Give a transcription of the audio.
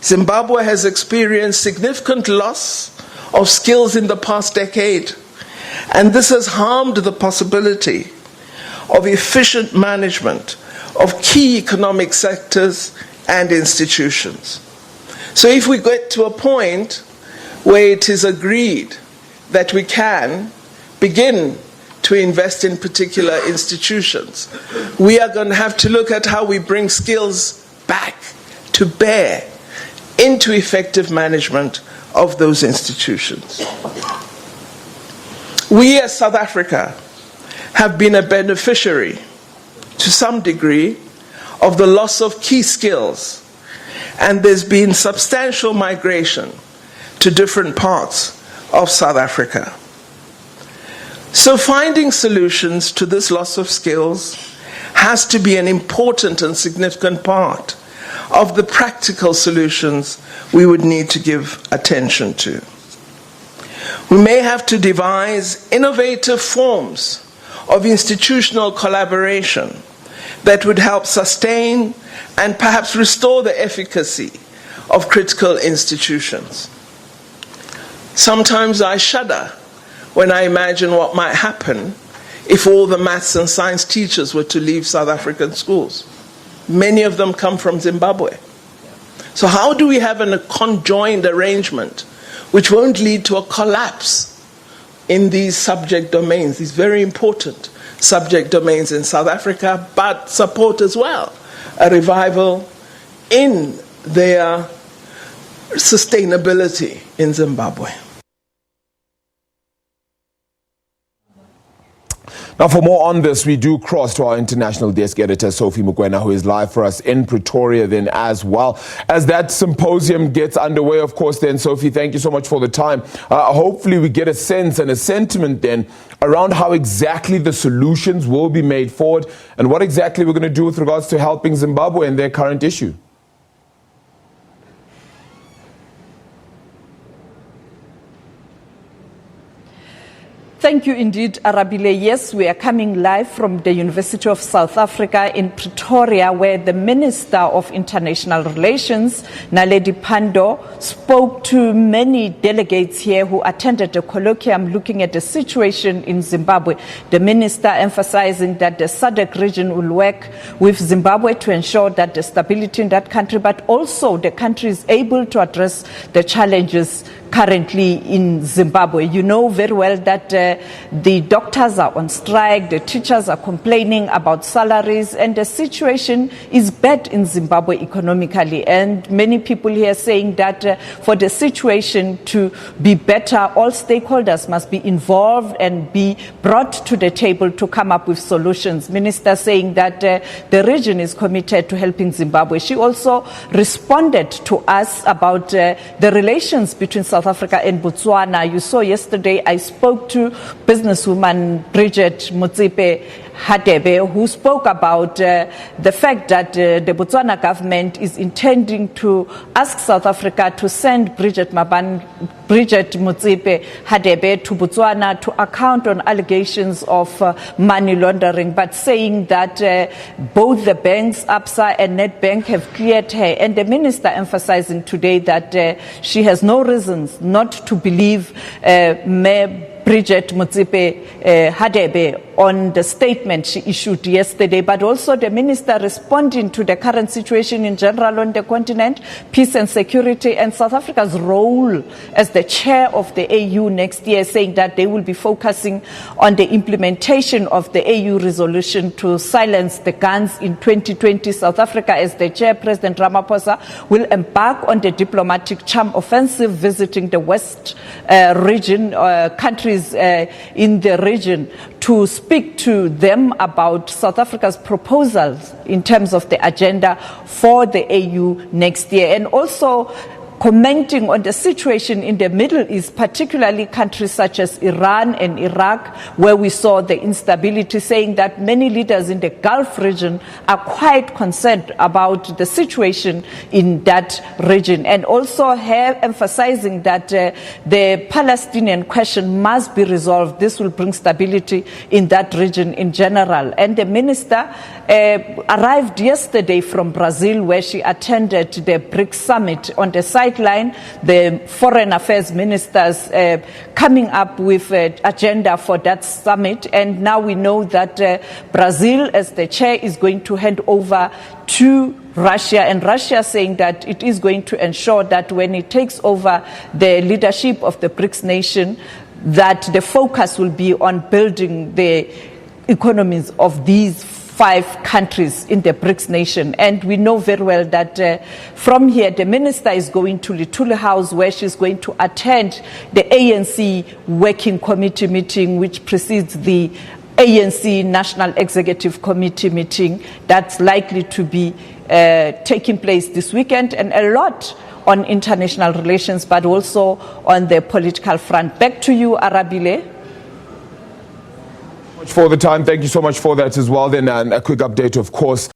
Zimbabwe has experienced significant loss of skills in the past decade, and this has harmed the possibility of efficient management of key economic sectors and institutions. So if we get to a point where it is agreed that we can begin to invest in particular institutions, we are going to have to look at how we bring skills back to bear into effective management of those institutions. We as South Africa have been a beneficiary to some degree of the loss of key skills, and there's been substantial migration to different parts of South Africa. So finding solutions to this loss of skills has to be an important and significant part of the practical solutions we would need to give attention to. We may have to devise innovative forms of institutional collaboration that would help sustain and perhaps restore the efficacy of critical institutions. Sometimes I shudder when I imagine what might happen if all the maths and science teachers were to leave South African schools. Many of them come from Zimbabwe. So how do we have a conjoined arrangement which won't lead to a collapse in these subject domains, these very important subject domains in South Africa, but support as well a revival in their sustainability in Zimbabwe? Now, for more on this, we do cross to our international desk editor, Sophie Mukwena, who is live for us in Pretoria then as well. As that symposium gets underway, of course, then, Sophie, thank you so much for the time. Hopefully we get a sense and a sentiment then around how exactly the solutions will be made forward and what exactly we're going to do with regards to helping Zimbabwe in their current issue. Thank you indeed, Arabile. Yes, we are coming live from the University of South Africa in Pretoria, where the Minister of International Relations, Naledi Pandor, spoke to many delegates here who attended a colloquium looking at the situation in Zimbabwe. The Minister emphasizing that the SADC region will work with Zimbabwe to ensure that the stability in that country, but also the country is able to address the challenges currently in Zimbabwe. You know very well that the doctors are on strike, the teachers are complaining about salaries, and the situation is bad in Zimbabwe economically. And many people here saying that for the situation to be better, all stakeholders must be involved and be brought to the table to come up with solutions. Minister saying that the region is committed to helping Zimbabwe. She also responded to us about the relations between South Africa and Botswana. You saw yesterday I spoke to businesswoman Bridget Motsepe Hadebe, who spoke about the fact that the Botswana government is intending to ask South Africa to send Bridget Motsepe Hadebe to Botswana to account on allegations of money laundering, but saying that both the banks, ABSA and Nedbank, have cleared her. And the minister emphasizing today that she has no reasons not to believe Bridget Motsepe Hadebe on the statement she issued yesterday, but also the minister responding to the current situation in general on the continent, peace and security, and South Africa's role as the chair of the AU next year, saying that they will be focusing on the implementation of the AU resolution to silence the guns in 2020. South Africa, as the chair, President Ramaphosa, will embark on the diplomatic charm offensive, visiting the West region, countries in the region, to speak to them about South Africa's proposals in terms of the agenda for the AU next year. And also commenting on the situation in the Middle East, particularly countries such as Iran and Iraq, where we saw the instability, saying that many leaders in the Gulf region are quite concerned about the situation in that region, and also emphasizing that the Palestinian question must be resolved. This will bring stability in that region in general. And the minister arrived yesterday from Brazil, where she attended the BRICS summit. On the sideline, the foreign affairs ministers coming up with an agenda for that summit. And now we know that Brazil, as the chair, is going to hand over to Russia, and Russia saying that it is going to ensure that when it takes over the leadership of the BRICS nation, that the focus will be on building the economies of these 5 countries in the BRICS nation. And we know very well that from here, the minister is going to Little House, where she's going to attend the ANC Working Committee meeting, which precedes the ANC National Executive Committee meeting that's likely to be taking place this weekend, and a lot on international relations, but also on the political front. Back to you, Arabile. For the time, thank you so much for that as well. Then, and a quick update, of course.